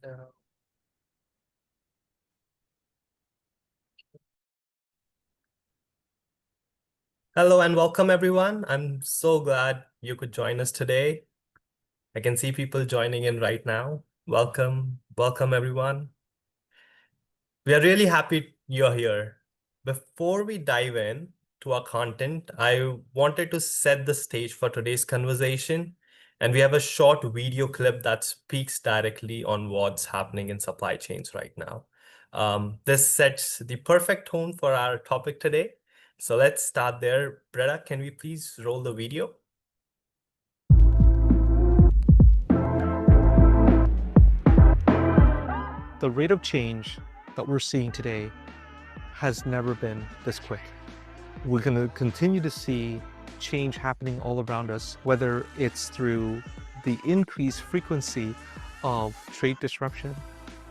Uh, Hello and welcome, everyone. I'm so glad you could join us today. I can see people joining in right now. Welcome, everyone. We are really happy you're here. Before we dive in to our content, I wanted to set the stage for today's conversation. And we have a short video clip that speaks directly on what's happening in supply chains right now. This sets the perfect tone for our topic today. So let's start there. Bretta, can we please roll the video? The rate of change that we're seeing today has never been this quick. We're going to continue to see change happening all around us, whether it's through the increased frequency of trade disruption,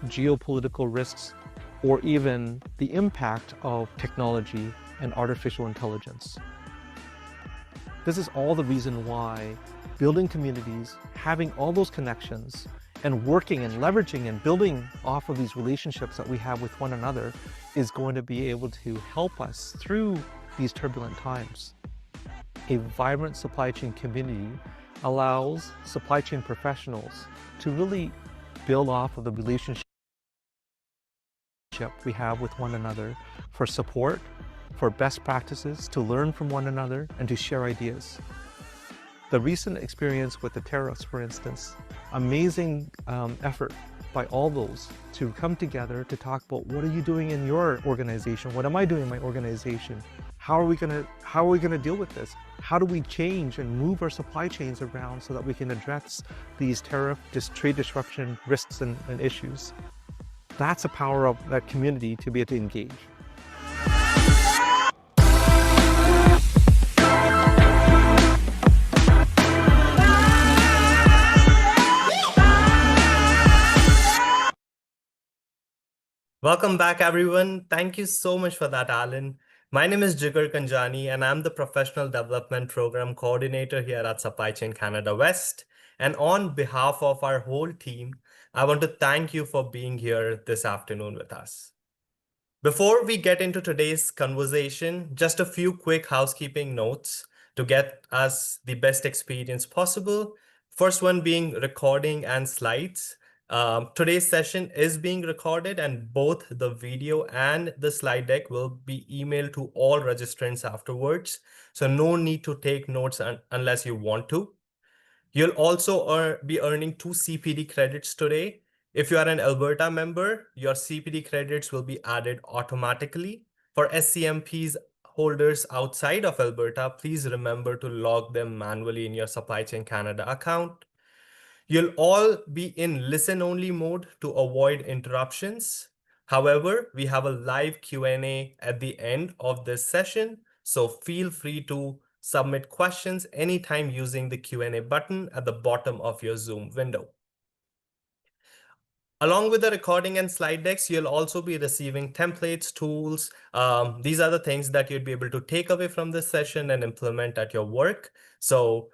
geopolitical risks, or even the impact of technology and artificial intelligence. This is all the reason why building communities, having all those connections, and working and leveraging and building off of these relationships that we have with one another is going to be able to help us through these turbulent times. A vibrant supply chain community allows supply chain professionals to really build off of the relationship we have with one another for support, for best practices, to learn from one another, and to share ideas. The recent experience with the tariffs, for instance, amazing effort by all those to come together to talk about what are you doing in your organization? What am I doing in my organization? How are we gonna deal with this? How do we change and move our supply chains around so that we can address these trade disruption risks and issues? That's the power of that community to be able to engage. Welcome back, everyone. Thank you so much for that, Alan. My name is Jigar Kanjani, and I'm the Professional Development Program Coordinator here at Supply Chain Canada West. And on behalf of our whole team, I want to thank you for being here this afternoon with us. Before we get into today's conversation, just a few quick housekeeping notes to get us the best experience possible. First one being recording and slides. Today's session is being recorded, and both the video and the slide deck will be emailed to all registrants afterwards. So no need to take notes unless you want to. You'll also be earning 2 CPD credits today. If you are an Alberta member, your CPD credits will be added automatically. For SCMPs holders outside of Alberta, please remember to log them manually in your Supply Chain Canada account. You'll all be in listen-only mode to avoid interruptions. However, we have a live Q&A at the end of this session, so feel free to submit questions anytime using the Q&A button at the bottom of your Zoom window. Along with the recording and slide decks, you'll also be receiving templates, tools. These are the things that you'd be able to take away from this session and implement at your work. So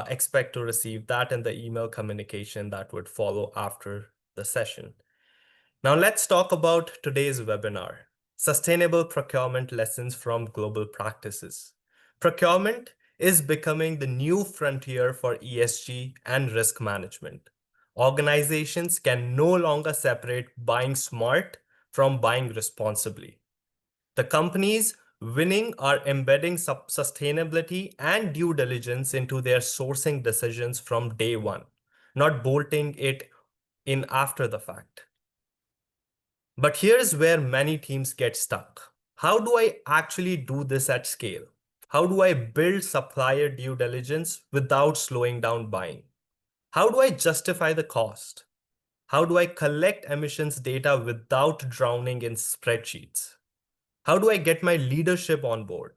expect to receive that in the email communication that would follow after the session. Now let's talk about today's webinar, Sustainable Procurement Lessons from Global Practices. Procurement is becoming the new frontier for ESG and risk management. Organizations can no longer separate buying smart from buying responsibly. The companies winning are embedding sustainability and due diligence into their sourcing decisions from day one, not bolting it in after the fact. But here's where many teams get stuck. How do I actually do this at scale? How do I build supplier due diligence without slowing down buying? How do I justify the cost? How do I collect emissions data without drowning in spreadsheets? How do I get my leadership on board?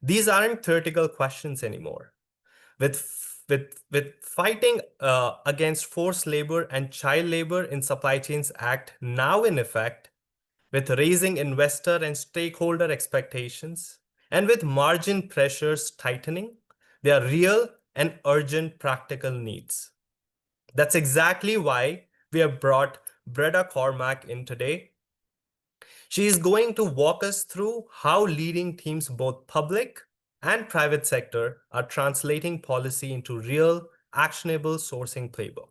These aren't theoretical questions anymore. With fighting against forced labor and child labor in Supply Chains Act now in effect, with raising investor and stakeholder expectations, and with margin pressures tightening, they are real and urgent practical needs. That's exactly why we have brought Breda Cormack in today. She is going to walk us through how leading teams, both public and private sector, are translating policy into real, actionable sourcing playbook.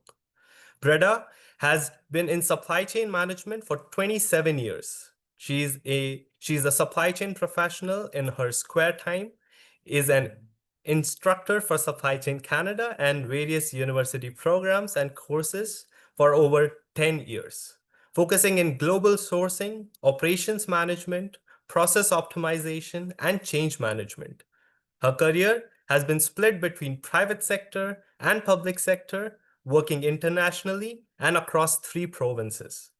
Breda has been in supply chain management for 27 years. She's a supply chain professional in her spare time, is an instructor for Supply Chain Canada and various university programs and courses for over 10 years, focusing in global sourcing, operations management, process optimization, and change management. Her career has been split between private sector and public sector, working internationally and across 3 provinces.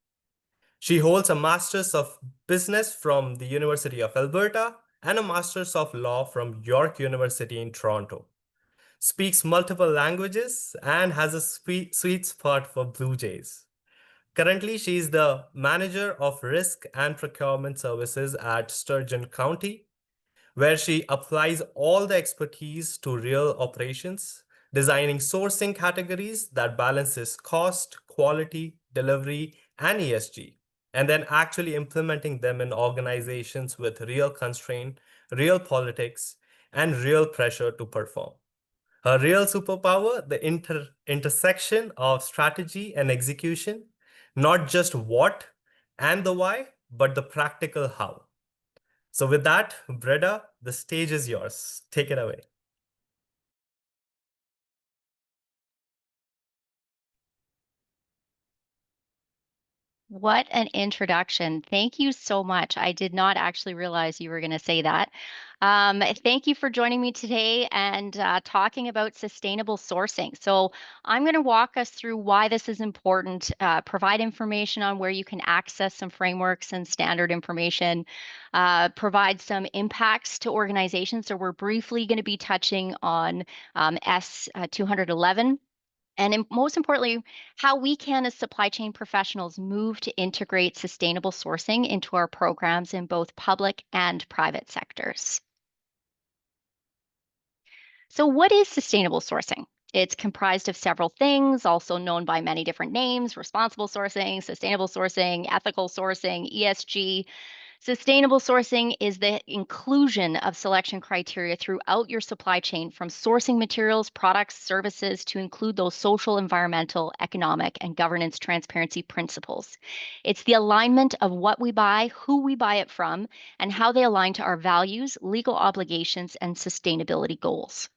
She holds a Master's of Business from the University of Alberta and a Master's of Law from York University in Toronto. Speaks multiple languages and has a sweet spot for Blue Jays. Currently, she is the Manager of Risk and Procurement Services at Sturgeon County, where she applies all the expertise to real operations, designing sourcing categories that balances cost, quality, delivery, and ESG, and then actually implementing them in organizations with real constraint, real politics, and real pressure to perform. Her real superpower, the intersection of strategy and execution, not just what and the why, but the practical how. So with that, Breda, the stage is yours. Take it away. What an introduction. Thank you so much. I did not actually realize you were going to say that. Thank you for joining me today and talking about sustainable sourcing. So, I'm going to walk us through why this is important, provide information on where you can access some frameworks and standard information, provide some impacts to organizations. So, we're briefly going to be touching on S211. And most importantly, how we can, as supply chain professionals, move to integrate sustainable sourcing into our programs in both public and private sectors. So, what is sustainable sourcing? It's comprised of several things, also known by many different names: responsible sourcing, sustainable sourcing, ethical sourcing, ESG. Sustainable sourcing is the inclusion of selection criteria throughout your supply chain, from sourcing materials, products, services, to include those social, environmental, economic, and governance transparency principles. It's the alignment of what we buy, who we buy it from, and how they align to our values, legal obligations, and sustainability goals.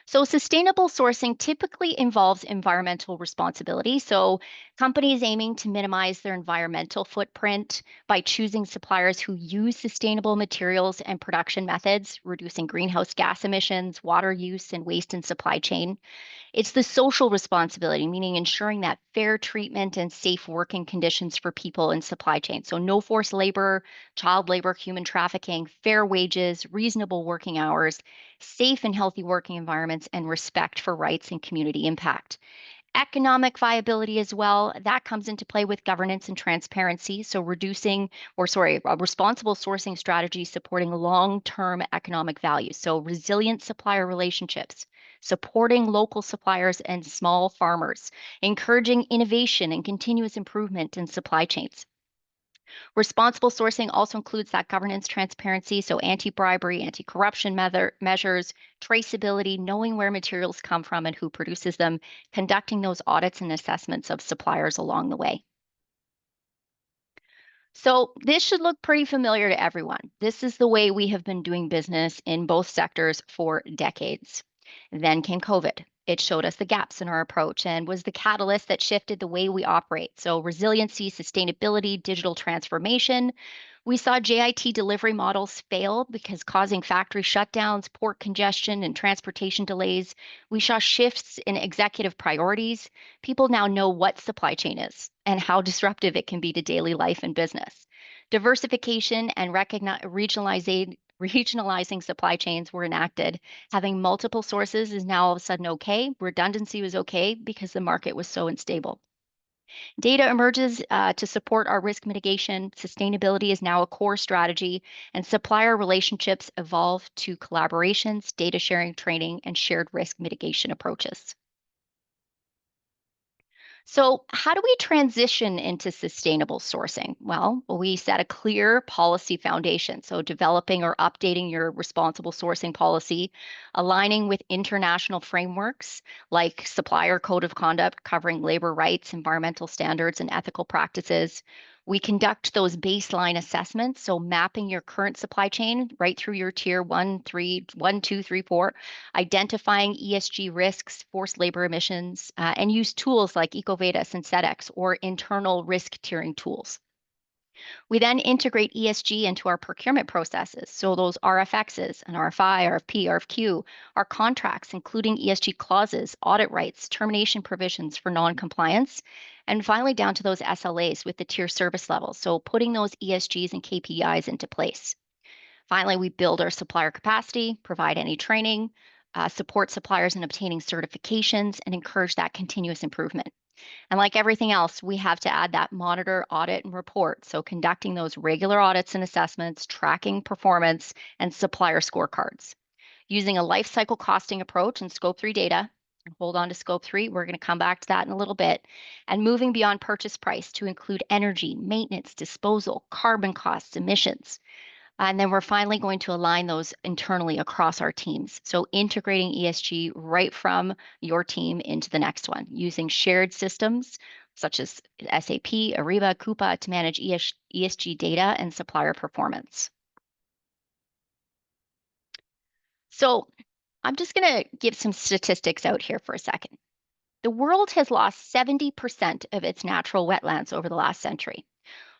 So, sustainable sourcing typically involves environmental responsibility. So, companies aiming to minimize their environmental footprint by choosing suppliers who use sustainable materials and production methods, reducing greenhouse gas emissions, water use, and waste in supply chain. It's the social responsibility, meaning ensuring that fair treatment and safe working conditions for people in supply chain. So, no forced labor, child labor, human trafficking, fair wages, reasonable working hours, safe and healthy working environments, and respect for rights and community impact. Economic viability as well, that comes into play with governance and transparency. So, a responsible sourcing strategy supporting long term economic value. So, resilient supplier relationships, supporting local suppliers and small farmers, encouraging innovation and continuous improvement in supply chains. Responsible sourcing also includes that governance transparency, so anti-bribery, anti-corruption measures, traceability, knowing where materials come from and who produces them, conducting those audits and assessments of suppliers along the way. So this should look pretty familiar to everyone. This is the way we have been doing business in both sectors for decades. Then came COVID. It showed us the gaps in our approach and was the catalyst that shifted the way we operate. So, resiliency, sustainability, digital transformation. We saw JIT delivery models fail because causing factory shutdowns, port congestion, and transportation delays. We saw shifts in executive priorities. People now know what supply chain is and how disruptive it can be to daily life and business. Diversification and regionalizing supply chains were enacted. Having multiple sources is now all of a sudden okay. Redundancy was okay because the market was so unstable. Data emerges to support our risk mitigation. Sustainability is now a core strategy, and supplier relationships evolve to collaborations, data sharing, training, and shared risk mitigation approaches. So, how do we transition into sustainable sourcing? Well, we set a clear policy foundation. So, developing or updating your responsible sourcing policy, aligning with international frameworks like Supplier Code of Conduct covering labor rights, environmental standards, and ethical practices. We conduct those baseline assessments. So, mapping your current supply chain right through your tier 1, 2, 3, 4, identifying ESG risks, forced labor emissions, and use tools like EcoVadis and SEDEX or internal risk tiering tools. We then integrate ESG into our procurement processes. So those RFXs, an RFI, RFP, RFQ, our contracts, including ESG clauses, audit rights, termination provisions for non-compliance, and finally down to those SLAs with the tier service levels. So putting those ESGs and KPIs into place. Finally, we build our supplier capacity, provide any training, support suppliers in obtaining certifications, and encourage that continuous improvement. And like everything else, we have to add that monitor, audit, and report. So conducting those regular audits and assessments, tracking performance, and supplier scorecards. Using a life cycle costing approach and scope 3 data. Hold on to scope 3. We're going to come back to that in a little bit. And moving beyond purchase price to include energy, maintenance, disposal, carbon costs, emissions. And then we're finally going to align those internally across our teams. So integrating ESG right from your team into the next one, using shared systems such as SAP, Ariba, Coupa to manage ESG data and supplier performance. So I'm just going to give some statistics out here for a second. The world has lost 70% of its natural wetlands over the last century.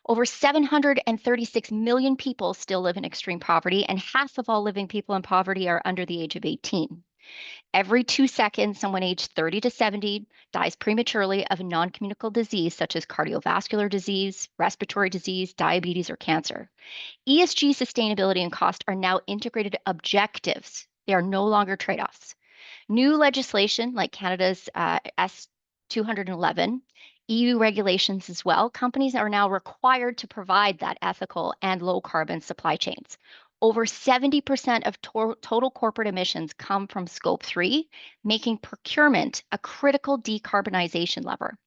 Over 736 million people still live in extreme poverty, and half of all living people in poverty are under the age of 18. Every 2 seconds, someone aged 30 to 70 dies prematurely of a non-communicable disease such as cardiovascular disease, respiratory disease, diabetes, or cancer. ESG sustainability and cost are now integrated objectives. They are no longer trade-offs. New legislation like Canada's S211, EU regulations as well, companies are now required to provide that ethical and low carbon supply chains. Over 70% of total corporate emissions come from scope 3, making procurement a critical decarbonization lever.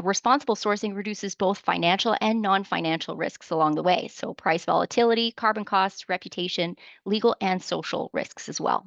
Responsible sourcing reduces both financial and non-financial risks along the way. So price volatility, carbon costs, reputation, legal and social risks as well.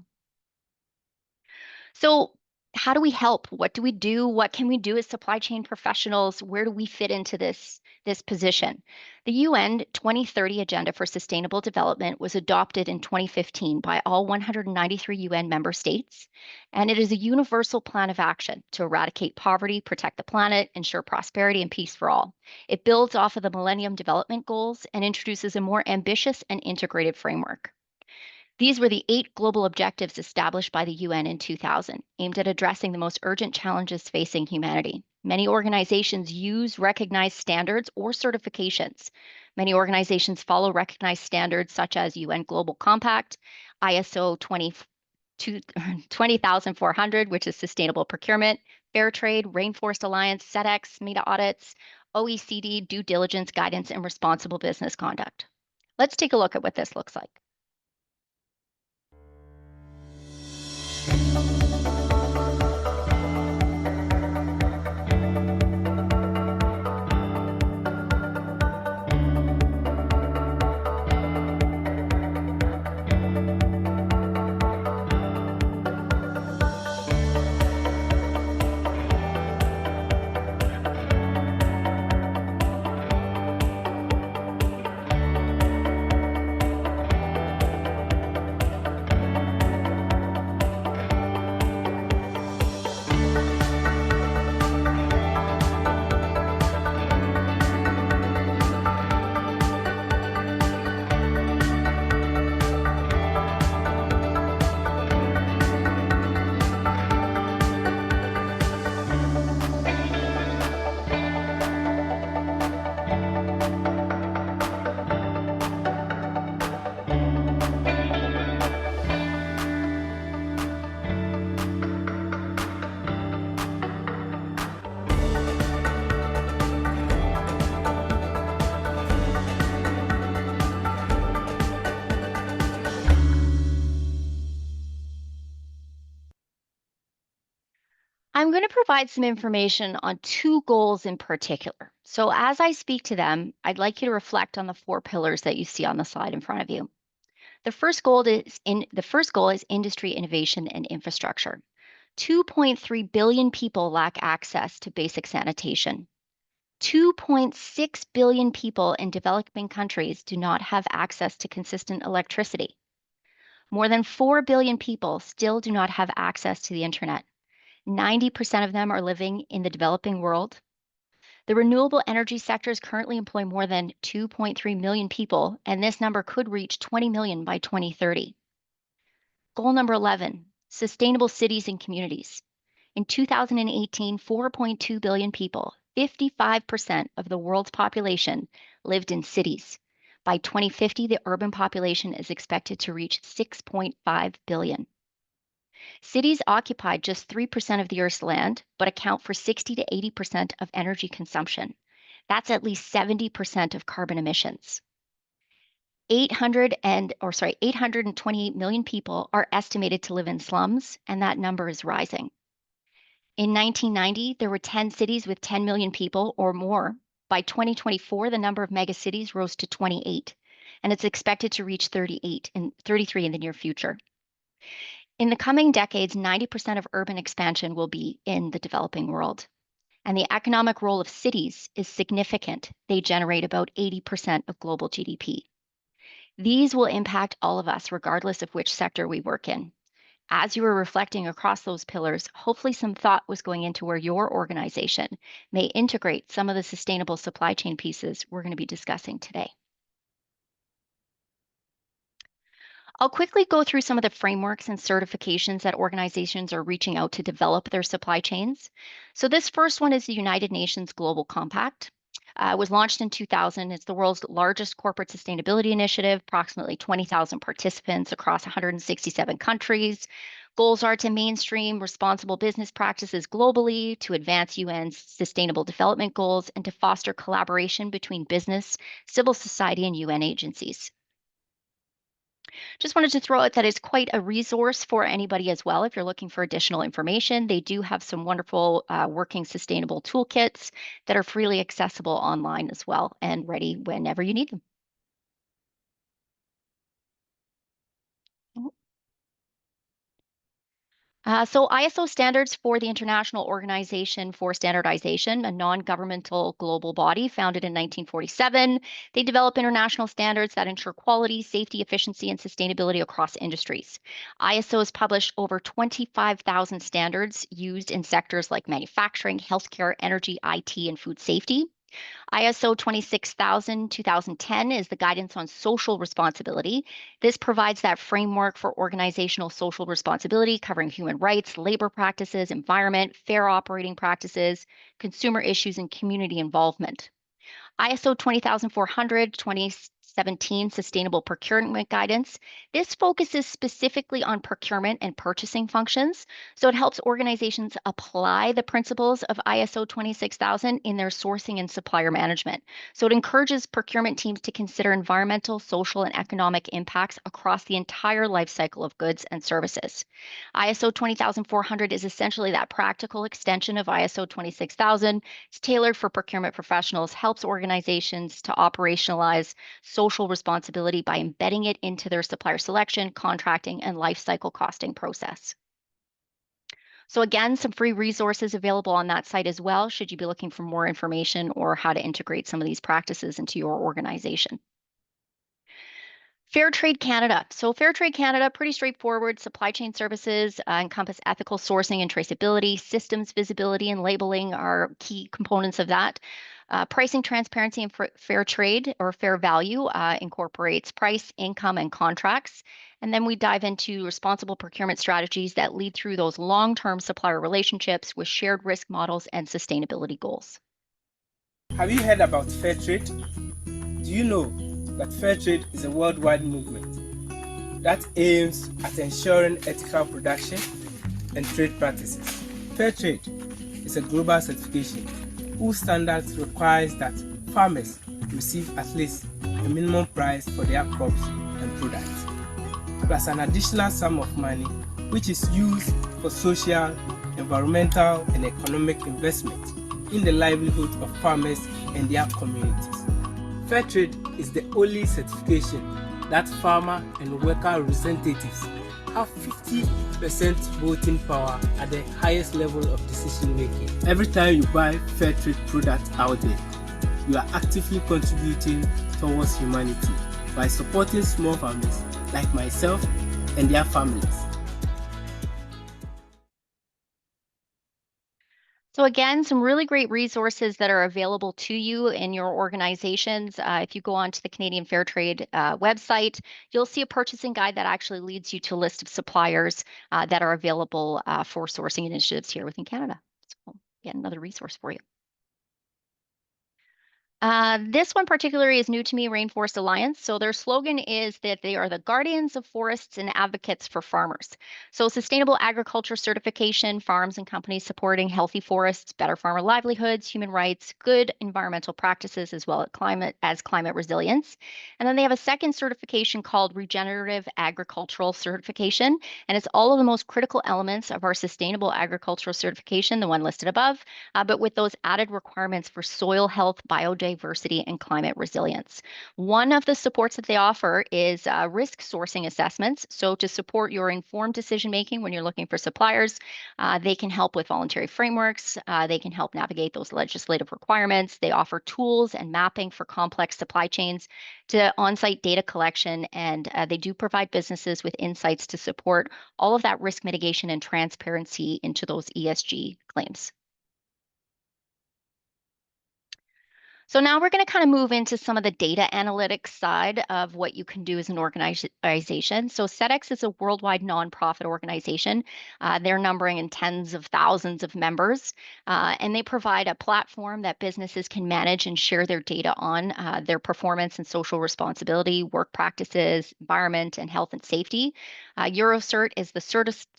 So how do we help? What do we do? What can we do as supply chain professionals? Where do we fit into this position? The UN 2030 Agenda for Sustainable Development was adopted in 2015 by all 193 UN member states, and it is a universal plan of action to eradicate poverty, protect the planet, ensure prosperity and peace for all. It builds off of the Millennium Development Goals and introduces a more ambitious and integrated framework. These were the 8 global objectives established by the UN in 2000, aimed at addressing the most urgent challenges facing humanity. Many organizations use recognized standards or certifications. Many organizations follow recognized standards such as UN Global Compact, ISO 20400, which is sustainable procurement, fair trade, Rainforest Alliance, SEDEX, META audits, OECD, due diligence guidance, and responsible business conduct. Let's take a look at what this looks like. I'm going to provide some information on two goals in particular. So as I speak to them, I'd like you to reflect on the four pillars that you see on the slide in front of you. The first goal is industry innovation and infrastructure. 2.3 billion people lack access to basic sanitation. 2.6 billion people in developing countries do not have access to consistent electricity. More than 4 billion people still do not have access to the internet. 90% of them are living in the developing world. The renewable energy sectors currently employ more than 2.3 million people, and this number could reach 20 million by 2030. Goal number 11, sustainable cities and communities. In 2018, 4.2 billion people, 55% of the world's population, lived in cities. By 2050, the urban population is expected to reach 6.5 billion. Cities occupy just 3% of the Earth's land, but account for 60 to 80% of energy consumption. That's at least 70% of carbon emissions. 828 million people are estimated to live in slums, and that number is rising. In 1990, there were 10 cities with 10 million people or more. By 2024, the number of megacities rose to 28, and it's expected to reach 33 in the near future. In the coming decades, 90% of urban expansion will be in the developing world. And the economic role of cities is significant. They generate about 80% of global GDP. These will impact all of us, regardless of which sector we work in. As you were reflecting across those pillars, hopefully some thought was going into where your organization may integrate some of the sustainable supply chain pieces we're going to be discussing today. I'll quickly go through some of the frameworks and certifications that organizations are reaching out to develop their supply chains. So this first one is the United Nations Global Compact. It was launched in 2000. It's the world's largest corporate sustainability initiative, approximately 20,000 participants across 167 countries. Goals are to mainstream responsible business practices globally, to advance UN's sustainable development goals, and to foster collaboration between business, civil society, and UN agencies. Just wanted to throw out that it's quite a resource for anybody as well. If you're looking for additional information, they do have some wonderful working sustainable toolkits that are freely accessible online as well and ready whenever you need them. So ISO standards for the International Organization for Standardization, a non-governmental global body founded in 1947. They develop international standards that ensure quality, safety, efficiency, and sustainability across industries. ISO has published over 25,000 standards used in sectors like manufacturing, healthcare, energy, IT, and food safety. ISO 26000-2010 is the guidance on social responsibility. This provides that framework for organizational social responsibility covering human rights, labor practices, environment, fair operating practices, consumer issues, and community involvement. ISO 20400-2017 Sustainable Procurement Guidance. This focuses specifically on procurement and purchasing functions, so it helps organizations apply the principles of ISO 26000 in their sourcing and supplier management. So it encourages procurement teams to consider environmental, social, and economic impacts across the entire life cycle of goods and services. ISO 20400 is essentially that practical extension of ISO 26000. It's tailored for procurement professionals, helps organizations to operationalize social responsibility by embedding it into their supplier selection, contracting, and life cycle costing process. So again, some free resources available on that site as well, should you be looking for more information or how to integrate some of these practices into your organization. Fair Trade Canada. So Fair Trade Canada, pretty straightforward. Supply chain services encompass ethical sourcing and traceability. Systems visibility and labeling are key components of that. Pricing transparency and fair trade or fair value incorporates price, income, and contracts. And then we dive into responsible procurement strategies that lead through those long-term supplier relationships with shared risk models and sustainability goals. Have you heard about fair trade? Do you know that fair trade is a worldwide movement that aims at ensuring ethical production and trade practices? Fair trade is a global certification whose standards requires that farmers receive at least a minimum price for their crops and products, plus an additional sum of money which is used for social, environmental, environmental and economic investment in the livelihood of farmers and their communities. Fair trade is the only certification that farmer and worker representatives have 50% voting power at the highest level of decision making. Every time you buy fair trade products out there, you are actively contributing towards humanity by supporting small farmers like myself and their families. So again, some really great resources that are available to you in your organizations. If you go onto the Canadian Fair Trade website, you'll see a purchasing guide that actually leads you to a list of suppliers that are available for sourcing initiatives here within Canada. So again, another resource for you. This one particularly is new to me, Rainforest Alliance. So their slogan is that they are the guardians of forests and advocates for farmers. So sustainable agriculture certification, farms and companies supporting healthy forests, better farmer livelihoods, human rights, good environmental practices, as well as climate resilience. And then they have a second certification called regenerative agricultural certification. And it's all of the most critical elements of our sustainable agricultural certification, the one listed above, but with those added requirements for soil health, biodiversity, and climate resilience. One of the supports that they offer is risk sourcing assessments. So to support your informed decision making when you're looking for suppliers, they can help with voluntary frameworks. They can help navigate those legislative requirements. They offer tools and mapping for complex supply chains to on-site data collection, and they do provide businesses with insights to support all of that risk mitigation and transparency into those ESG claims. So now we're going to kind of move into some of the data analytics side of what you can do as an organization. So SEDEX is a worldwide nonprofit organization. They're numbering in tens of thousands of members, and they provide a platform that businesses can manage and share their data on their performance and social responsibility, work practices, environment, and health and safety. Eurocert is the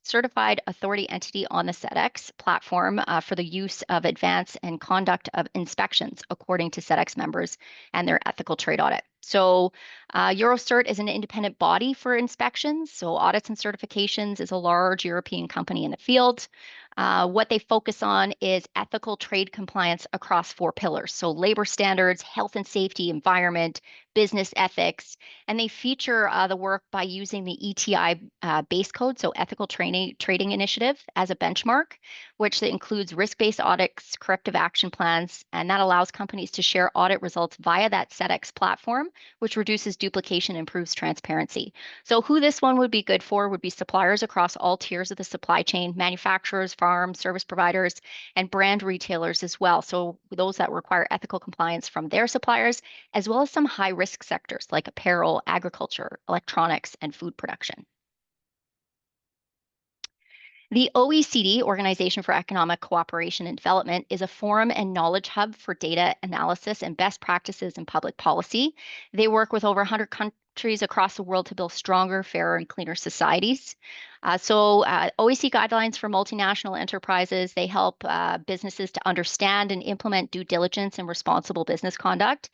certified authority entity on the SEDEX platform for the use of advance and conduct of inspections according to SEDEX members and their ethical trade audit. So Eurocert is an independent body for inspections. So audits and certifications is a large European company in the field. What they focus on is ethical trade compliance across 4 pillars. So labor standards, health and safety, environment, business ethics, and they feature the work by using the ETI base code, so Ethical Trading Initiative, as a benchmark, which includes risk-based audits, corrective action plans, and that allows companies to share audit results via that SEDEX platform, which reduces duplication and improves transparency. So who this one would be good for would be suppliers across all tiers of the supply chain, manufacturers, farms, service providers, and brand retailers as well. So those that require ethical compliance from their suppliers, as well as some high-risk sectors like apparel, agriculture, electronics, and food production. The OECD, Organization for Economic Cooperation and Development, is a forum and knowledge hub for data analysis and best practices in public policy. They work with over 100 countries across the world to build stronger, fairer, and cleaner societies. OECD guidelines for multinational enterprises, they help businesses to understand and implement due diligence and responsible business conduct.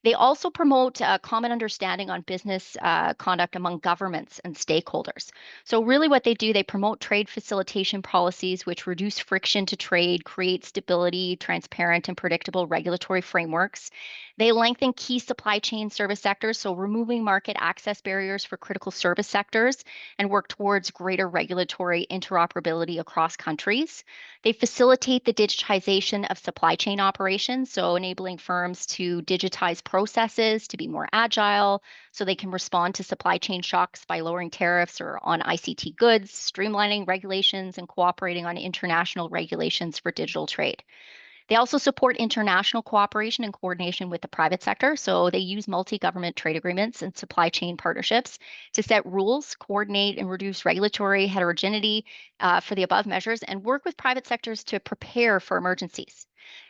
They also promote common understanding on business conduct among governments and stakeholders. So really what they do, they promote trade facilitation policies which reduce friction to trade, create stability, transparent and predictable regulatory frameworks. They lengthen key supply chain service sectors, so removing market access barriers for critical service sectors, and work towards greater regulatory interoperability across countries. They facilitate the digitization of supply chain operations, so enabling firms to digitize processes to be more agile, so they can respond to supply chain shocks by lowering tariffs or on ICT goods, streamlining regulations, and cooperating on international regulations for digital trade. They also support international cooperation and coordination with the private sector. So they use multi-government trade agreements and supply chain partnerships to set rules, coordinate and reduce regulatory heterogeneity for the above measures, and work with private sectors to prepare for emergencies.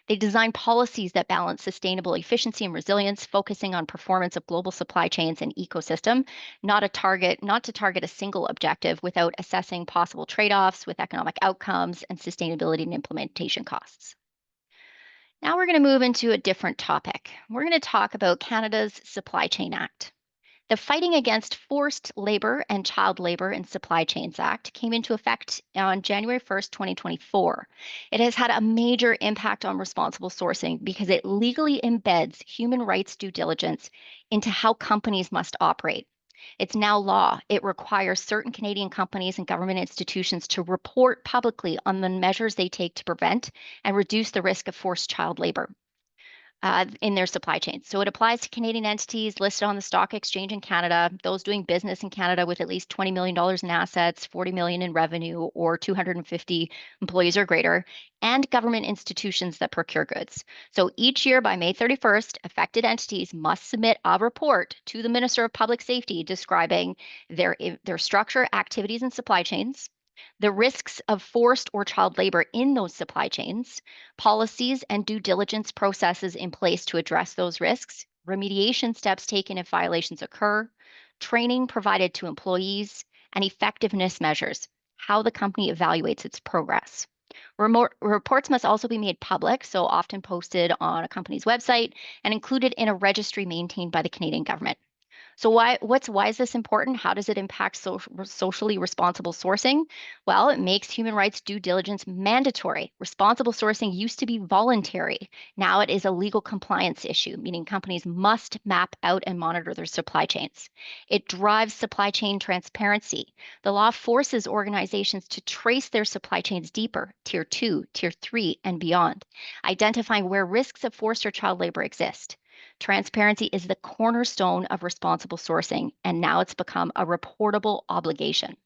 They design policies that balance sustainable efficiency and resilience, focusing on performance of global supply chains and ecosystem, not to target a single objective without assessing possible trade-offs with economic outcomes and sustainability and implementation costs. Now we're going to move into a different topic. We're going to talk about Canada's Supply Chain Act. The Fighting Against Forced Labor and Child Labor in Supply Chains Act came into effect on January 1st, 2024. It has had a major impact on responsible sourcing because it legally embeds human rights due diligence into how companies must operate. It's now law. It requires certain Canadian companies and government institutions to report publicly on the measures they take to prevent and reduce the risk of forced child labor in their supply chain. So it applies to Canadian entities listed on the stock exchange in Canada, those doing business in Canada with at least $20 million in assets, $40 million in revenue, or 250 employees or greater, and government institutions that procure goods. So each year by May 31st, affected entities must submit a report to the Minister of Public Safety describing their structure, activities, and supply chains, the risks of forced or child labor in those supply chains, policies and due diligence processes in place to address those risks, remediation steps taken if violations occur, training provided to employees, and effectiveness measures, how the company evaluates its progress. Reports must also be made public, so often posted on a company's website and included in a registry maintained by the Canadian government. So why is this important? How does it impact socially responsible sourcing? Well, it makes human rights due diligence mandatory. Responsible sourcing used to be voluntary. Now it is a legal compliance issue, meaning companies must map out and monitor their supply chains. It drives supply chain transparency. The law forces organizations to trace their supply chains deeper, tier 2, tier 3, and beyond, identifying where risks of forced or child labor exist. Transparency is the cornerstone of responsible sourcing, and now it's become a reportable obligation.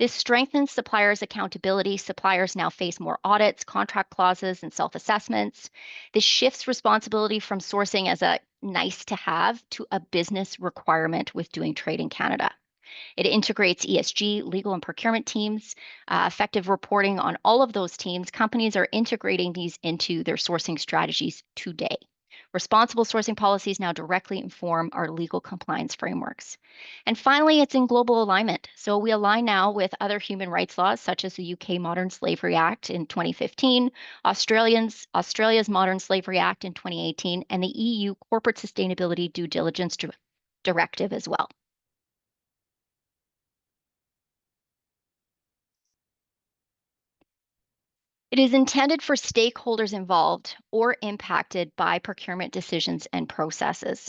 This strengthens suppliers' accountability. Suppliers now face more audits, contract clauses, and self-assessments. This shifts responsibility from sourcing as a nice to have to a business requirement with doing trade in Canada. It integrates ESG, legal, and procurement teams, effective reporting on all of those teams. Companies are integrating these into their sourcing strategies today. Responsible sourcing policies now directly inform our legal compliance frameworks. And finally, it's in global alignment. So we align now with other human rights laws, such as the UK Modern Slavery Act in 2015, Australia's Modern Slavery Act in 2018, and the EU Corporate Sustainability Due Diligence Directive as well. It is intended for stakeholders involved or impacted by procurement decisions and processes.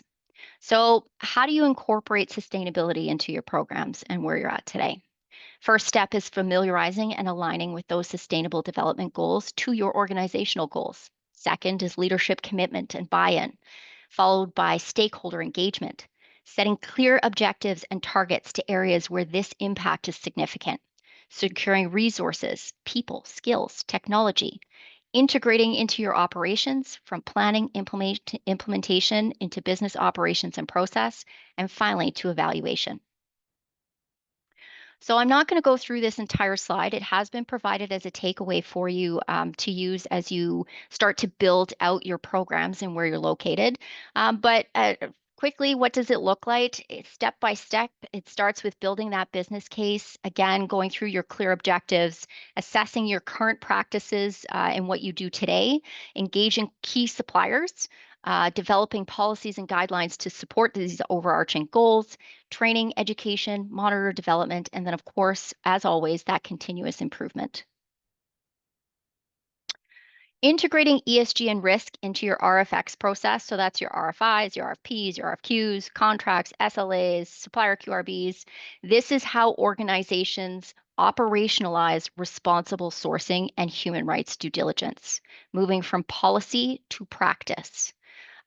So, how do you incorporate sustainability into your programs and where you're at today? First step is familiarizing and aligning with those sustainable development goals to your organizational goals. Second is leadership commitment and buy-in, followed by stakeholder engagement, setting clear objectives and targets to areas where this impact is significant, securing resources, people, skills, technology, integrating into your operations from planning, implementation into business operations and process, and finally to evaluation. So I'm not going to go through this entire slide. It has been provided as a takeaway for you to use as you start to build out your programs and where you're located. But quickly, what does it look like? Step by step, it starts with building that business case. Again, going through your clear objectives, assessing your current practices and what you do today, engaging key suppliers, developing policies and guidelines to support these overarching goals, training, education, monitor development, and then, of course, as always, that continuous improvement. Integrating ESG and risk into your RFX process. So that's your RFIs, your RFPs, your RFQs, contracts, SLAs, supplier QRBs. This is how organizations operationalize responsible sourcing and human rights due diligence, moving from policy to practice.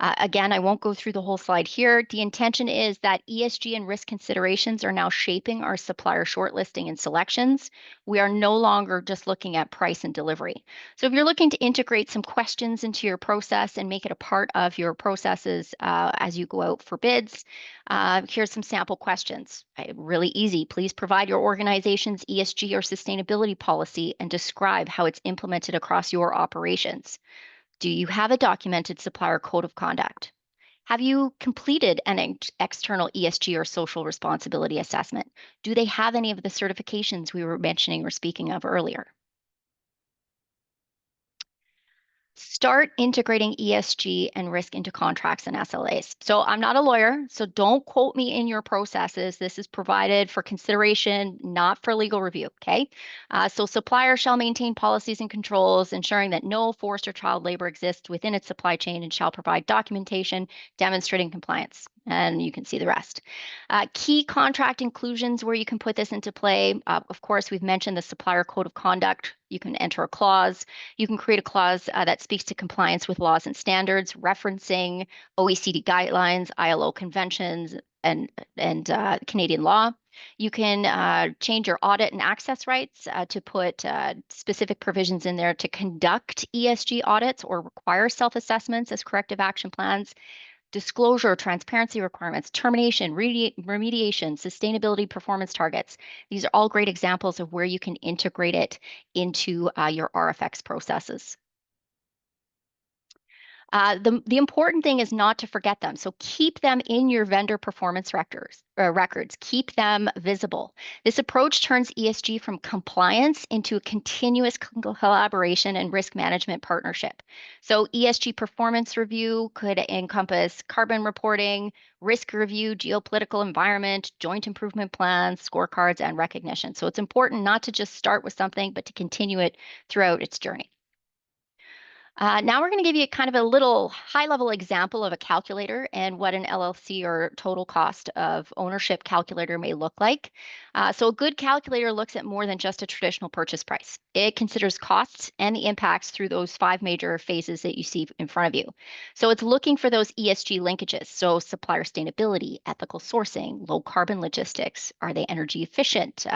Again, I won't go through the whole slide here. The intention is that ESG and risk considerations are now shaping our supplier shortlisting and selections. We are no longer just looking at price and delivery. So if you're looking to integrate some questions into your process and make it a part of your processes as you go out for bids, here's some sample questions. Really easy. Please provide your organization's ESG or sustainability policy and describe how it's implemented across your operations. Do you have a documented supplier code of conduct? Have you completed an external ESG or social responsibility assessment? Do they have any of the certifications we were mentioning or speaking of earlier? Start integrating ESG and risk into contracts and SLAs. So I'm not a lawyer, so don't quote me in your processes. This is provided for consideration, not for legal review, okay? So supplier shall maintain policies and controls, ensuring that no forced or child labor exists within its supply chain and shall provide documentation demonstrating compliance. And you can see the rest. Key contract inclusions where you can put this into play. Of course, we've mentioned the supplier code of conduct. You can enter a clause. You can create a clause that speaks to compliance with laws and standards, referencing OECD guidelines, ILO conventions, and Canadian law. You can change your audit and access rights to put specific provisions in there to conduct ESG audits or require self-assessments as corrective action plans. Disclosure, transparency requirements, termination, remediation, sustainability performance targets. These are all great examples of where you can integrate it into your RFX processes. The important thing is not to forget them. So keep them in your vendor performance records. Keep them visible. This approach turns ESG from compliance into a continuous collaboration and risk management partnership. So ESG performance review could encompass carbon reporting, risk review, geopolitical environment, joint improvement plans, scorecards, and recognition. So it's important not to just start with something, but to continue it throughout its journey. Now we're going to give you kind of a little high-level example of a calculator and what an LLC or total cost of ownership calculator may look like. So a good calculator looks at more than just a traditional purchase price. It considers costs and the impacts through those 5 major phases that you see in front of you. So it's looking for those ESG linkages. So supplier sustainability, ethical sourcing, low carbon logistics. Are they energy efficient?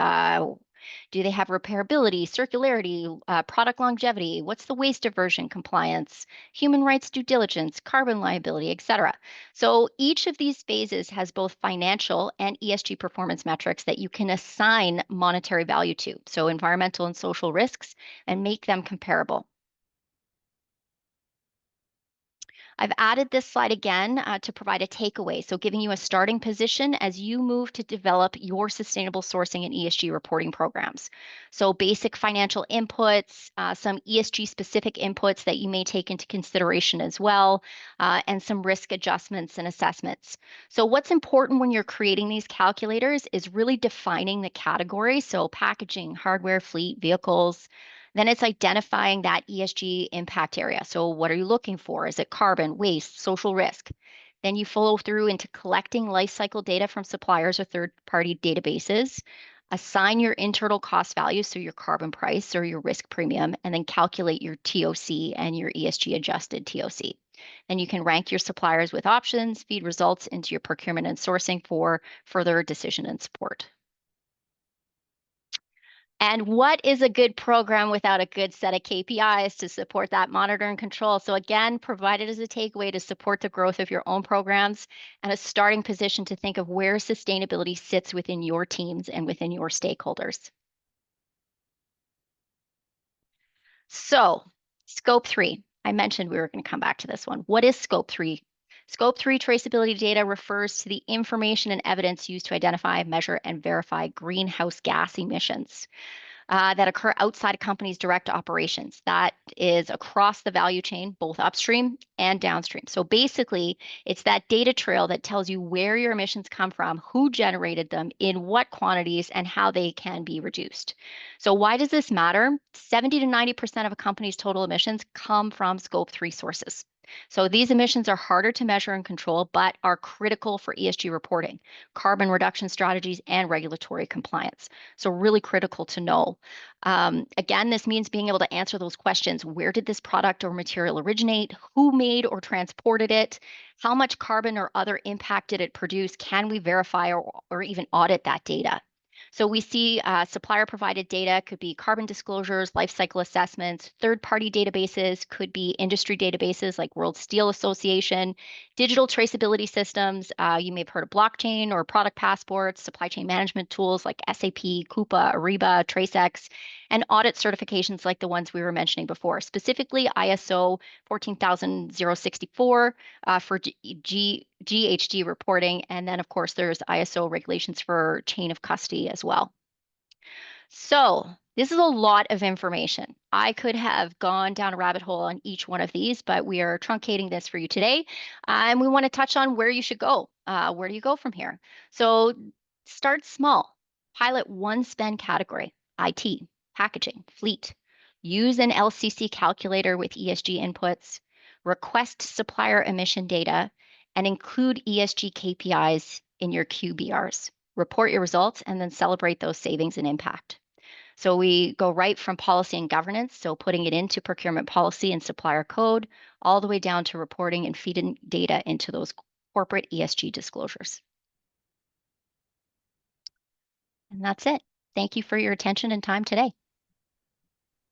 Do they have repairability, circularity, product longevity? What's the waste diversion compliance, human rights due diligence, carbon liability, et cetera? So each of these phases has both financial and ESG performance metrics that you can assign monetary value to, so environmental and social risks, and make them comparable. I've added this slide again to provide a takeaway, so giving you a starting position as you move to develop your sustainable sourcing and ESG reporting programs. So basic financial inputs, some ESG specific inputs that you may take into consideration as well, and some risk adjustments and assessments. So what's important when you're creating these calculators is really defining the categories, so packaging, hardware, fleet, vehicles. Then it's identifying that ESG impact area. So what are you looking for? Is it carbon, waste, social risk? Then you follow through into collecting lifecycle data from suppliers or third-party databases, assign your internal cost value, so your carbon price or your risk premium, and then calculate your TOC and your ESG adjusted TOC. Then you can rank your suppliers with options, feed results into your procurement and sourcing for further decision and support. And what is a good program without a good set of KPIs to support that monitor and control? So again, provided as a takeaway to support the growth of your own programs and a starting position to think of where sustainability sits within your teams and within your stakeholders. So scope 3, I mentioned we were going to come back to this one. What is scope 3? Scope 3 traceability data refers to the information and evidence used to identify, measure, and verify greenhouse gas emissions that occur outside a company's direct operations. That is across the value chain, both upstream and downstream. So basically, it's that data trail that tells you where your emissions come from, who generated them, in what quantities, and how they can be reduced. So why does this matter? 70 to 90% of a company's total emissions come from scope 3 sources. So these emissions are harder to measure and control, but are critical for ESG reporting, carbon reduction strategies, and regulatory compliance. So really critical to know. Again, this means being able to answer those questions. Where did this product or material originate? Who made or transported it? How much carbon or other impact did it produce? Can we verify or even audit that data? So we see supplier provided data could be carbon disclosures, life cycle assessments, third-party databases, could be industry databases like World Steel Association, digital traceability systems. You may have heard of blockchain or product passports, supply chain management tools like SAP, Coupa, Ariba, TraceX, and audit certifications like the ones we were mentioning before, specifically ISO 14064 for GHG reporting. And then, of course, there's ISO regulations for chain of custody as well. So This is a lot of information. I could have gone down a rabbit hole on each one of these, but we are truncating this for you today. And we want to touch on where you should go. Where do you go from here? So start small. Pilot one spend category, IT, packaging, fleet. Use an LCC calculator with ESG inputs. Request supplier emission data and include ESG KPIs in your QBRs. Report your results and then celebrate those savings and impact. So we go right from policy and governance, so putting it into procurement policy and supplier code, all the way down to reporting and feeding data into those corporate ESG disclosures. And that's it. Thank you for your attention and time today.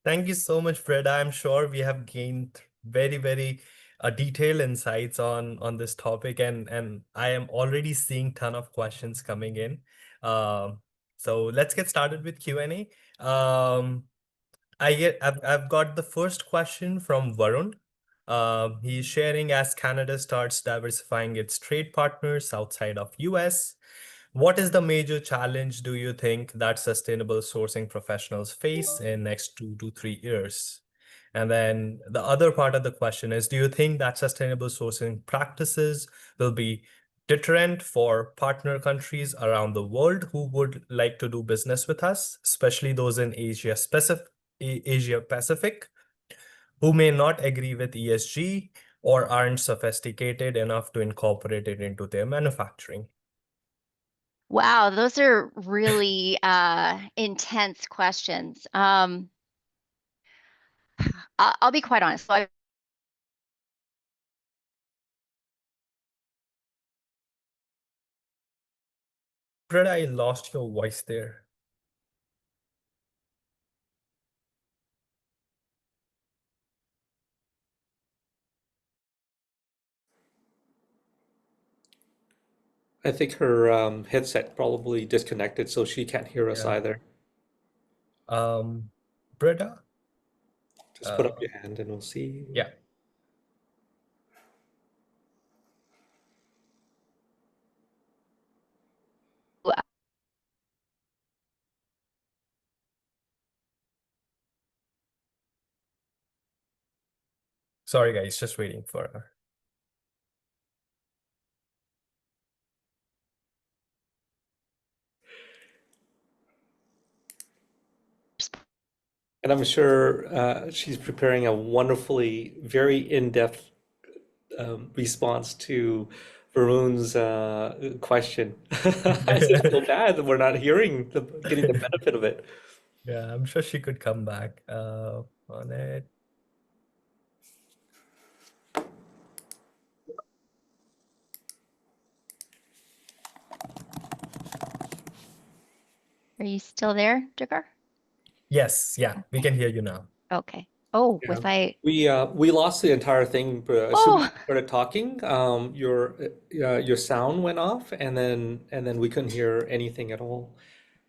Thank you so much, Fred. I'm sure we have gained very, very detailed insights on this topic, and I am already seeing ton of questions coming in. So let's get started with Q&A. I've got the first question from Varun. He's sharing, as Canada starts diversifying its trade partners outside of US, what is the major challenge do you think that sustainable sourcing professionals face in next 2 to 3 years? And then the other part of the question is, do you think that sustainable sourcing practices will be deterrent for partner countries around the world who would like to do business with us, especially those in Asia Pacific, who may not agree with ESG or aren't sophisticated enough to incorporate it into their manufacturing? Wow, those are really intense questions. I'll be quite honest. So Fred, I lost your voice there. I think her headset probably disconnected, so she can't hear us Yeah. either. Breda? Just put up your hand and we'll see. Yeah. Sorry, guys, just waiting for her. And I'm sure she's preparing a wonderfully, very in-depth response to Varun's question. I just feel bad that we're not hearing getting the benefit of it. Yeah, I'm sure she could come back on it. Are you still there, Jigar? Yes, yeah, we can hear you now. Okay. Oh, Yeah. was I? We lost the entire thing, but as soon as you started talking, your sound went off, and then we couldn't hear anything at all.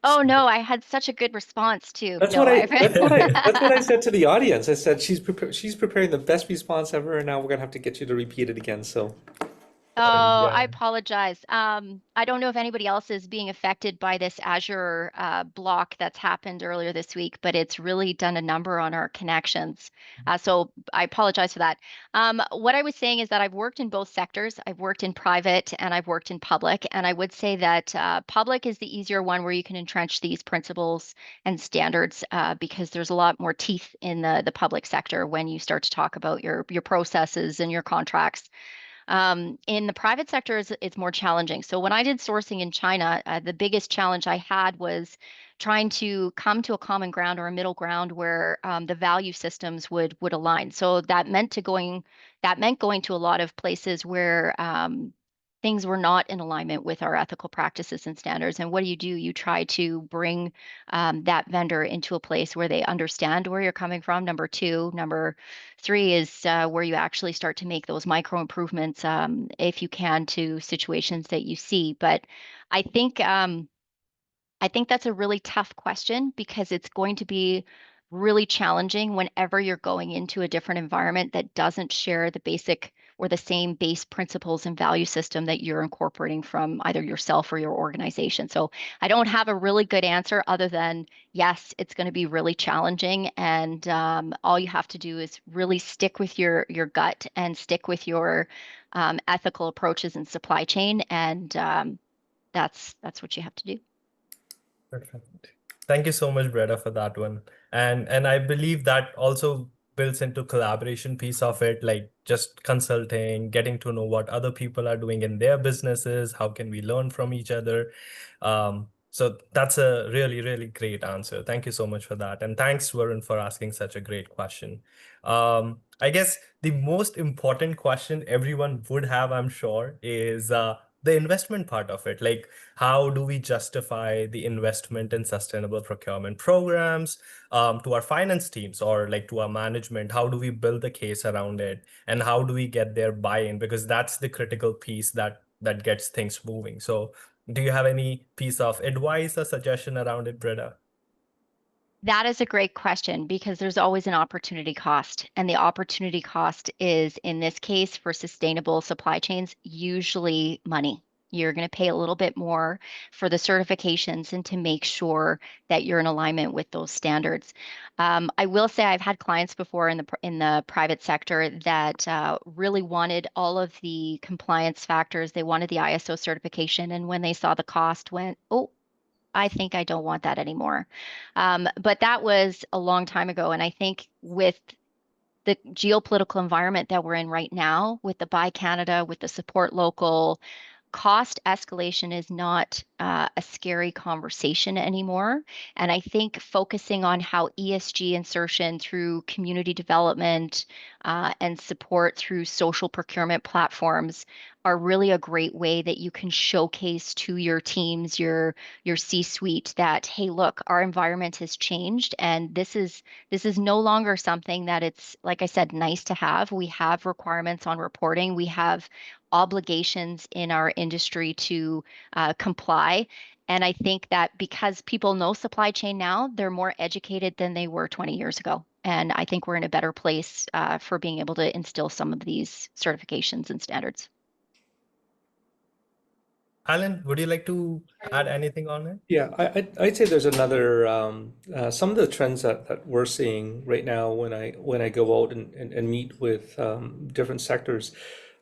Oh no, I had such a good response too. That's No, what I said to the audience. I said she's preparing the best response ever, and now we're gonna have to get you to repeat it again. So Oh, Yeah. I apologize. I don't know if anybody else is being affected by this Azure block that's happened earlier this week, but it's really done a number on our connections. So I apologize for that. What I was saying is that I've worked in both sectors. I've worked in private and I've worked in public. And I would say that public is the easier one where you can entrench these principles and standards because there's a lot more teeth in the public sector when you start to talk about your processes and your contracts. In the private sector, it's more challenging. So when I did sourcing in China, the biggest challenge I had was trying to come to a common ground or a middle ground where the value systems would align. So that meant going to a lot of places where things were not in alignment with our ethical practices and standards. And what do? You try to bring that vendor into a place where they understand where you're coming from. Number two. Number three is where you actually start to make those micro improvements, if you can, to situations that you see. But I think that's a really tough question because it's going to be really challenging whenever you're going into a different environment that doesn't share the basic or the same base principles and value system that you're incorporating from either yourself or your organization. So I don't have a really good answer other than yes, it's going to be really challenging, and all you have to do is really stick with your gut and stick with your ethical approaches in supply chain, and that's what you have to do. Perfect. Thank you so much, Breda, for that one. And I believe that also builds into collaboration piece of it, like just consulting, getting to know what other people are doing in their businesses, how can we learn from each other. So that's a really, really great answer. Thank you so much for that. And thanks, Varun, for asking such a great question. I guess the most important question everyone would have, I'm sure, is the investment part of it. Like, how do we justify the investment in sustainable procurement programs to our finance teams or like to our management? How do we build the case around it, and how do we get their buy-in? Because that's the critical piece that gets things moving. So do you have any piece of advice or suggestion around it, Breda? That is a great question because there's always an opportunity cost. And the opportunity cost is, in this case, for sustainable supply chains, usually money. You're going to pay a little bit more for the certifications and to make sure that you're in alignment with those standards. I will say I've had clients before in the private sector that really wanted all of the compliance factors. They wanted the ISO certification, and when they saw the cost, went, "Oh, I think I don't want that anymore." But that was a long time ago. And I think with the geopolitical environment that we're in right now, with the Buy Canada, with the support local, cost escalation is not a scary conversation anymore. And I think focusing on how ESG insertion through community development and support through social procurement platforms are really a great way that you can showcase to your teams, your C-suite, that, hey, look, our environment has changed, and this is no longer something that it's, like I said, nice to have. We have requirements on reporting. We have obligations in our industry to comply. And I think that because people know supply chain now, they're more educated than they were 20 years ago. And I think we're in a better place for being able to instill some of these certifications and standards. Alan, would you like to add anything on it? Yeah, I'd say there's another some of the trends that we're seeing right now when I go out and meet with different sectors.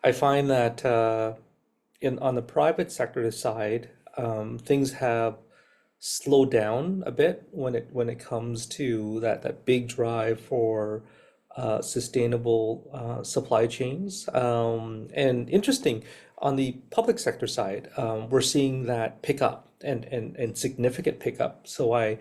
I find that on the private sector side, things have slowed down a bit when it comes to that big drive for sustainable supply chains. And interesting, on the public sector side, we're seeing that pick up and significant pickup. So I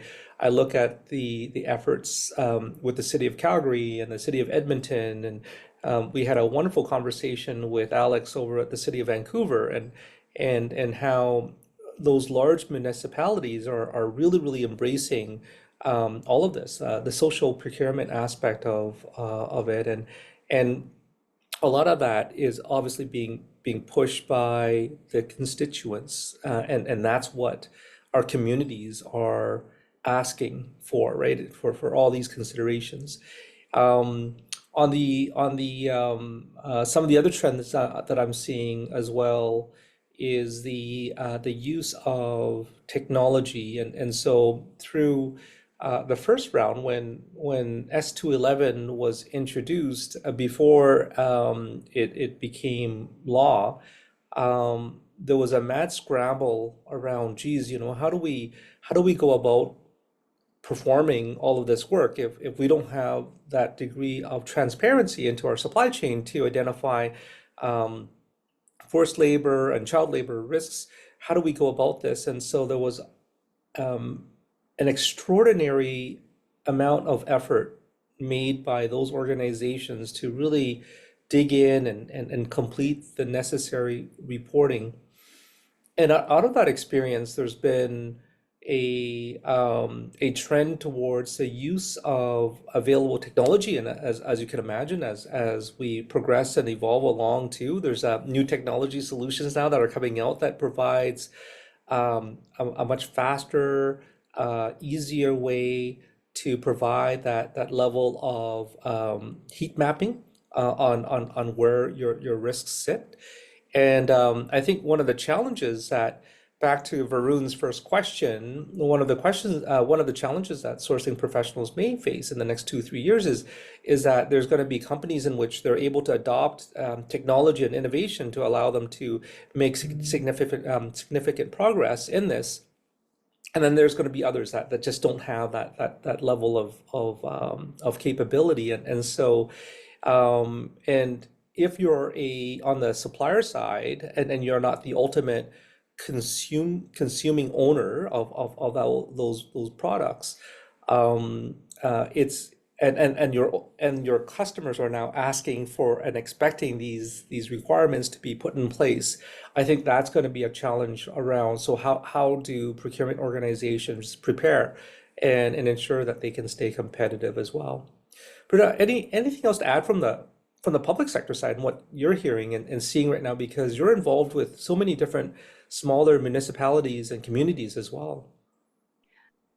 look at the efforts with the city of Calgary and the city of Edmonton, and we had a wonderful conversation with Alex over at the city of Vancouver, and how those large municipalities are really embracing all of this, the social procurement aspect of it, and a lot of that is obviously being pushed by the constituents, and that's what our communities are asking for, right? For all these considerations. On the some of the other trends that I'm seeing as well is the use of technology, and so through the first round, when S211 was introduced, before it became law, there was a mad scramble around, geez, how do we go about performing all of this work if we don't have that degree of transparency into our supply chain to identify forced labor and child labor risks? How do we go about this? And so there was an extraordinary amount of effort made by those organizations to really dig in and complete the necessary reporting. And out of that experience, there's been a trend towards the use of available technology, and as you can imagine, as we progress and evolve along too, there's new technology solutions now that are coming out that provides a much faster, easier way to provide that level of heat mapping on where your risks sit. And I think one of the challenges that, back to Varun's first question, one of the challenges that sourcing professionals may face in the next 2-3 years is that there's going to be companies in which they're able to adopt technology and innovation to allow them to make significant progress in this. And then there's going to be others that just don't have that level of capability, and so and if you're on the supplier side, and you're not the ultimate consuming owner of those products, it's and your customers are now asking for and expecting these requirements to be put in place. I think that's going to be a challenge around. So how do procurement organizations prepare and ensure that they can stay competitive as well? But anything else to add from the public sector side and what you're hearing and seeing right now, because you're involved with so many different smaller municipalities and communities as well?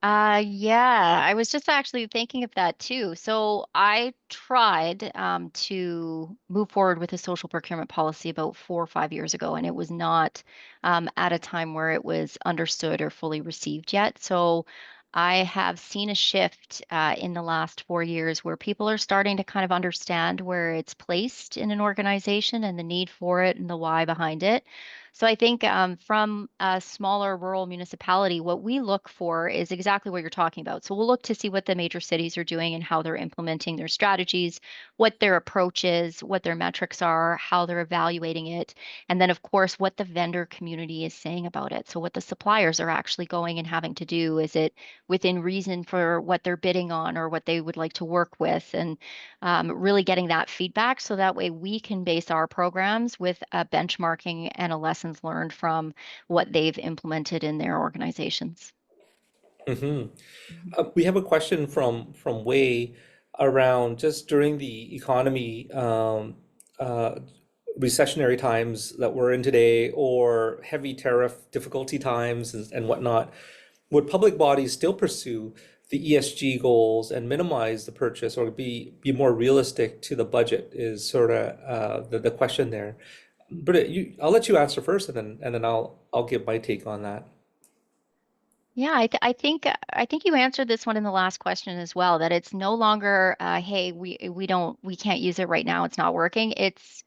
Yeah, I was just actually thinking of that too. So I tried to move forward with a social procurement policy about 4 or 5 years ago, and it was not at a time where it was understood or fully received yet. So I have seen a shift in the last 4 years where people are starting to kind of understand where it's placed in an organization and the need for it and the why behind it. So I think from a smaller rural municipality, what we look for is exactly what you're talking about. So we'll look to see what the major cities are doing and how they're implementing their strategies, what their approach is, what their metrics are, how they're evaluating it, and then of course what the vendor community is saying about it. So what the suppliers are actually going and having to do, is it within reason for what they're bidding on or what they would like to work with, and really getting that feedback so that way we can base our programs with a benchmarking and a lessons learned from what they've implemented in their organizations. Hmm. We have a question from Wei around just during the economy, recessionary times that we're in today, or heavy tariff difficulty times and whatnot. Would public bodies still pursue the ESG goals and minimize the purchase, or be more realistic to the budget, is sort of the question there. But I'll let you answer first, and then I'll give my take on that. Yeah, I think you answered this one in the last question as well, that it's no longer hey, we can't use it right now, it's not working. It's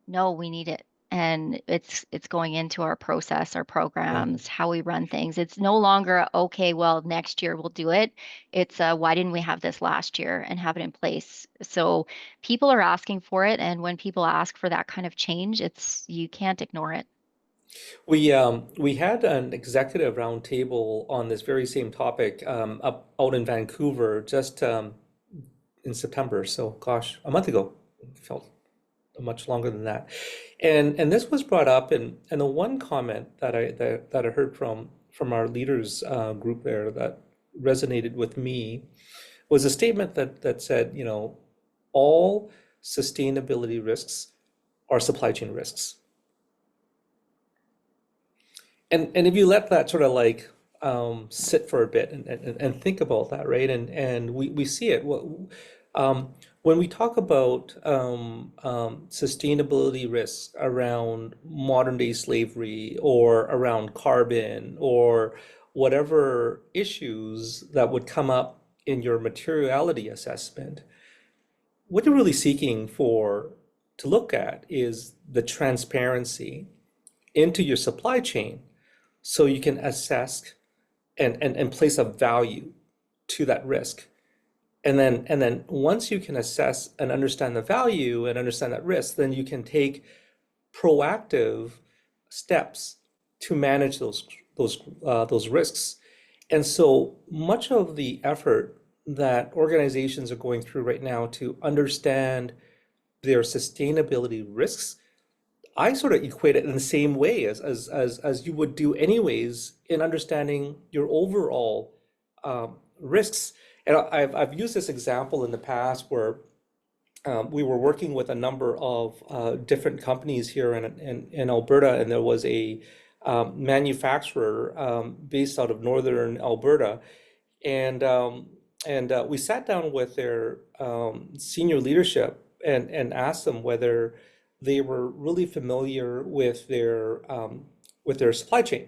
no, we need it. And it's going into our process, our programs, how we run things. It's no longer, okay, well, next year we'll do it. It's why didn't we have this last year and have it in place? So people are asking for it, and when people ask for that kind of change, you can't ignore it. We had an executive roundtable on this very same topic out in Vancouver just in September. So gosh, a month ago. It felt much longer than that. And this was brought up, and the one comment that I heard from our leaders group there that resonated with me was a statement that said, all sustainability risks are supply chain risks. And if you let that sort of like sit for a bit and think about that, right? And we see it. When we talk about sustainability risks around modern day slavery, or around carbon, or whatever issues that would come up in your materiality assessment, what you're really seeking to look at is the transparency into your supply chain, so you can assess and place a value to that risk. And then once you can assess and understand the value and understand that risk, then you can take proactive steps to manage those risks. And so much of the effort that organizations are going through right now to understand their sustainability risks, I sort of equate it in the same way as you would do anyways in understanding your overall risks. And I've used this example in the past where we were working with a number of different companies here in Alberta, and there was a manufacturer based out of northern Alberta, and we sat down with their senior leadership, and asked them whether they were really familiar with their supply chain.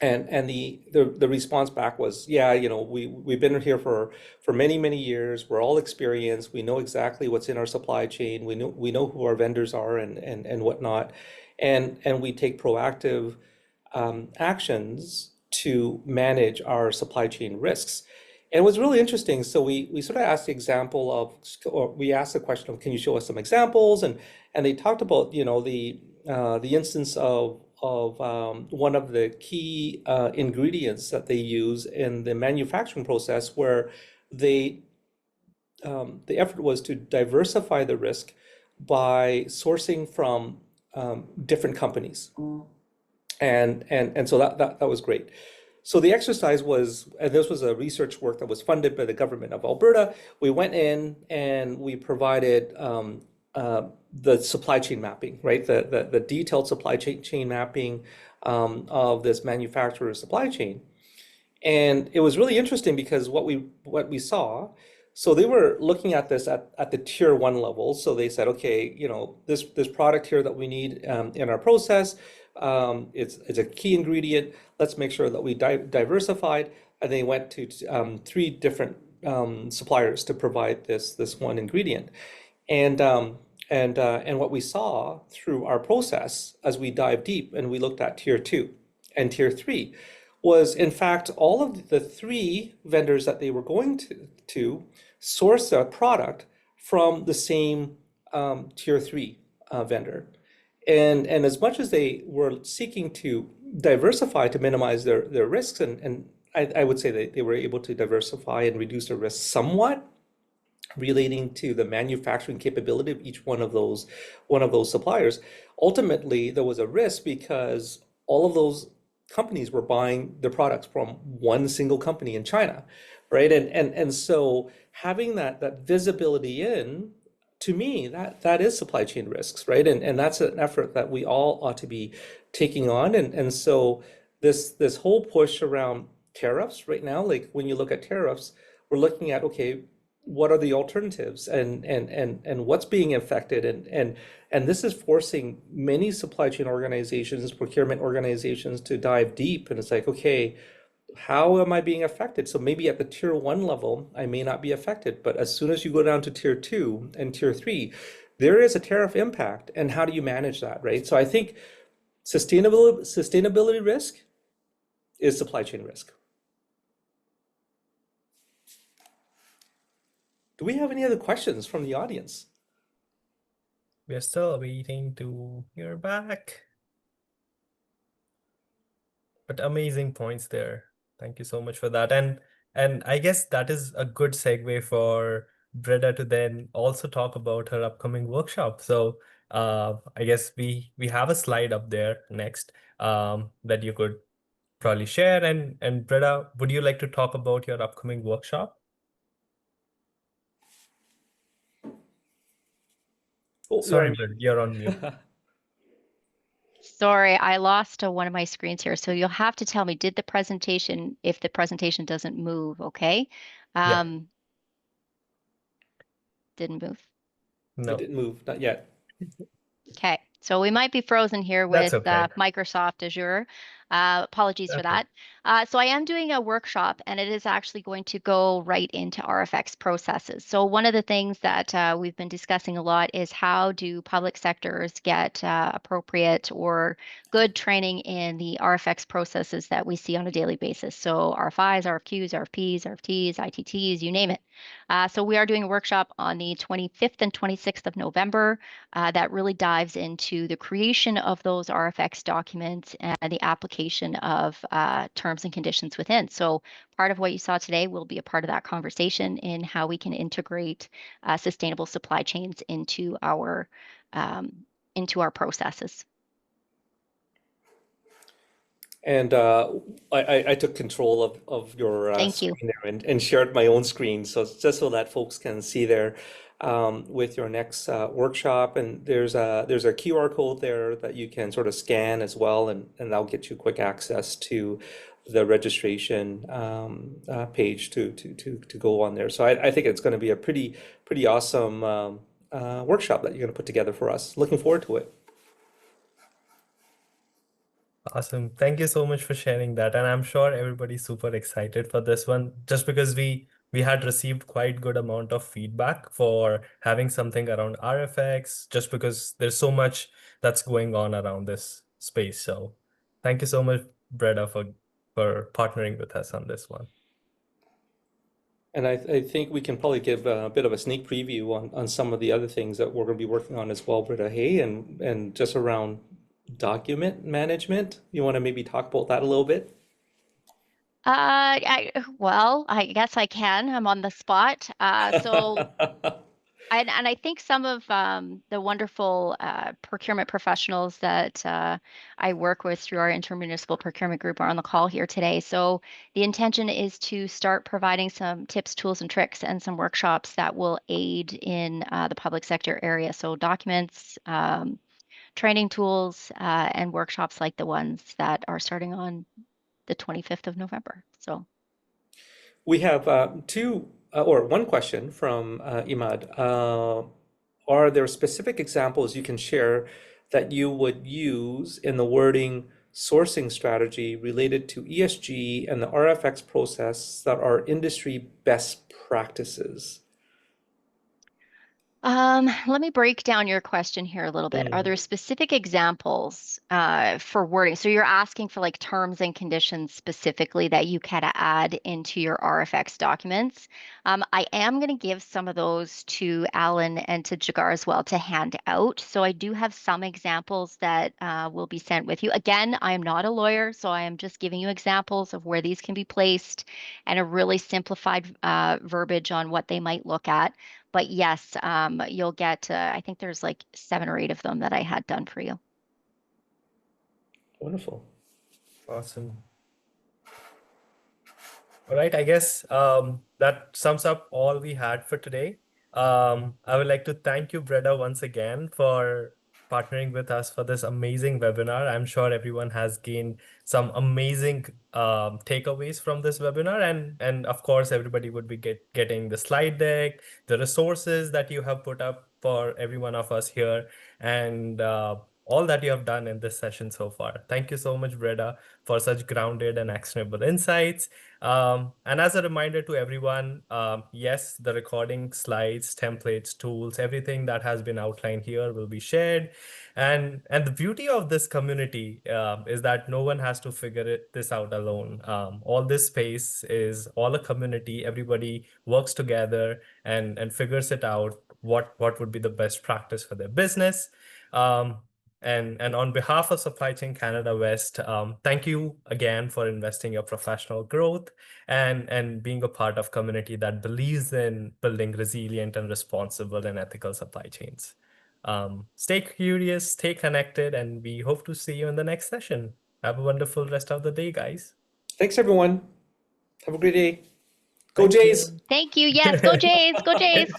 And the response back was, yeah, we've been here for many years. We're all experienced. We know exactly what's in our supply chain. We know who our vendors are and whatnot, and we take proactive actions to manage our supply chain risks. And it was really interesting. So we sort of asked the example of, or we asked the question of, can you show us some examples? And they talked about, the instance of one of the key ingredients that they use in the manufacturing process, where the effort was to diversify the risk by sourcing from different companies. And so that was great. So the exercise was, and this was a research work that was funded by the government of Alberta. We went in and we provided the supply chain mapping, right? The detailed supply chain mapping of this manufacturer's supply chain. And it was really interesting because what we saw, so they were looking at this at the tier 1 level. So they said, okay, this product here that we need in our process, it's a key ingredient. Let's make sure that we diversified. And they went to 3 different suppliers to provide this one ingredient. And what we saw through our process as we dive deep and we looked at tier 2 and tier 3 was, in fact, all of the 3 vendors that they were going to source a product from the same tier 3 vendor. And as much as they were seeking to diversify to minimize their risks, and I would say that they were able to diversify and reduce their risks somewhat, relating to the manufacturing capability of each one of those suppliers. Ultimately, there was a risk because all of those companies were buying their products from one single company in China, right? And so having that visibility in, to me, that is supply chain risks, right? And that's an effort that we all ought to be taking on. And so this whole push around tariffs right now, like when you look at tariffs, we're looking at, okay, what are the alternatives and what's being affected, and this is forcing many supply chain organizations, procurement organizations to dive deep. And it's like, okay, how am I being affected? So maybe at the tier 1 level, I may not be affected, but as soon as you go down to tier 2 and tier 3, there is a tariff impact. And how do you manage that, right? So I think sustainability risk is supply chain risk. Do we have any other questions from the audience? We are still waiting to hear back. But amazing points there. Thank you so much for that. And I guess that is a good segue for Breda to then also talk about her upcoming workshop. So I guess we have a slide up there next that you could probably share. And Breda, would you like to talk about your upcoming workshop? Oh, Sorry, Breda, you're on mute. Sorry, I lost one of my screens here. So you'll have to tell me, if the presentation doesn't move, okay? Yeah. Didn't move. No, It didn't move, not yet. Okay, so we might be frozen here that's with okay. Microsoft Azure. Apologies for Okay. that. So I am doing a workshop, and it is actually going to go right into RFX processes. So one of the things that we've been discussing a lot is how do public sectors get appropriate or good training in the RFX processes that we see on a daily basis. So RFIs, RFQs, RFPs, RFTs, ITTs, you name it. So we are doing a workshop on the 25th and 26th of November that really dives into the creation of those RFX documents and the application of terms and conditions within. So part of what you saw today will be a part of that conversation in how we can integrate sustainable supply chains into our processes. And I took control of your Thank you. screen there and shared my own screen, so it's just so that folks can see there with your next workshop. And there's a QR code there that you can sort of scan as well, and that'll get you quick access to the registration page to go on there. So I think it's going to be a pretty awesome workshop that you're going to put together for us. Looking forward to it. Awesome. Thank you so much for sharing that. And I'm sure everybody's super excited for this one, just because we had received quite good amount of feedback for having something around RFX, just because there's so much that's going on around this space. So thank you so much, Breda, for partnering with us on this one. And I think we can probably give a bit of a sneak preview on some of the other things that we're going to be working on as well, Britta. Hey, and just around document management. You want to maybe talk about that a little bit? Well, I guess I can. I'm on the spot. So and I think some of the wonderful procurement professionals that I work with through our intermunicipal procurement group are on the call here today. So the intention is to start providing some tips, tools, and tricks and some workshops that will aid in the public sector area. So documents, training tools, and workshops like the ones that are starting on the 25th of November. So We have one question from Imad. Are there specific examples you can share that you would use in the wording sourcing strategy related to ESG and the RFX process that are industry best practices? Let me break down your question here a little bit. Are there specific examples for wording? So you're asking for like terms and conditions specifically that you can add into your RFX documents. I am going to give some of those to Alan and to Jagar as well to hand out. So I do have some examples that will be sent with you. Again, I am not a lawyer, so I am just giving you examples of where these can be placed and a really simplified verbiage on what they might look at. But yes, you'll get, I think there's like 7 or 8 of them that I had done for you. Wonderful. Awesome. All right, I guess that sums up all we had for today. I would like to thank you, Breda, once again for partnering with us for this amazing webinar. I'm sure everyone has gained some amazing takeaways from this webinar, and of course, everybody would be getting the slide deck, the resources that you have put up for every one of us here, and all that you have done in this session so far. Thank you so much, Breda, for such grounded and actionable insights. And as a reminder to everyone, yes, the recording, slides, templates, tools, everything that has been outlined here will be shared. And the beauty of this community is that no one has to figure this out alone. All this space is all a community. Everybody works together and figures it out, what would be the best practice for their business. And on behalf of Supply Chain Canada West, thank you again for investing your professional growth and being a part of community that believes in building resilient and responsible and ethical supply chains. Stay curious, stay connected, and we hope to see you in the next session. Have a wonderful rest of the day, guys. Thanks, everyone. Have a great day. Go Thank you. Jays! Thank you. Yes, go Jays. Go Jays.